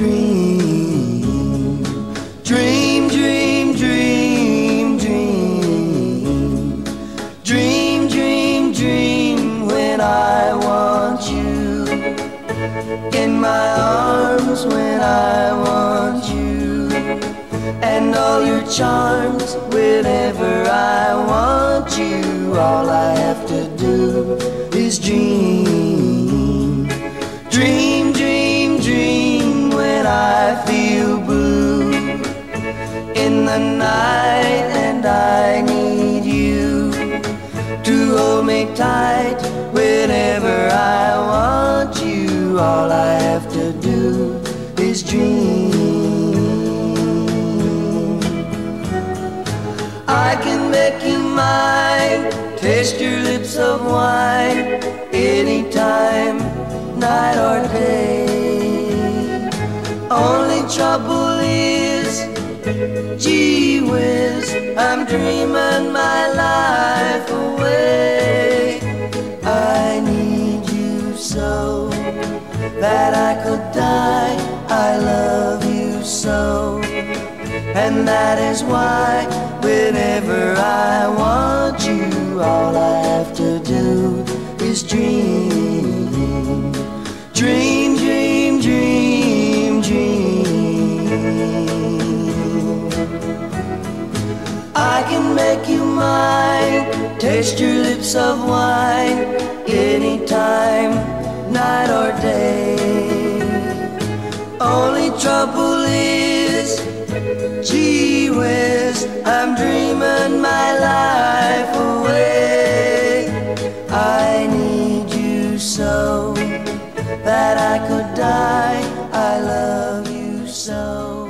dream, dream, dream, dream, dream, dream, dream, dream when I want you in my arms, when I want you, and all your charms whenever I want you. All I have to do is dream, dream, dream, dream when I feel blue in the night and I need you to hold me tight whenever I want you. All I have to do is dream. I can make you mine, taste your lips of wine, anytime, night or day. Only trouble is, gee whiz, I'm dreaming my life away. I need you so that I could die. I love you so, and that is why whenever I want you, all I have to do is dream, dream, dream, dream, dream. I can make you mine, taste your lips of wine, anytime, night or day. Only trouble is, gee whiz, I'm dreaming my life away. I need you so that I could die. I love you so.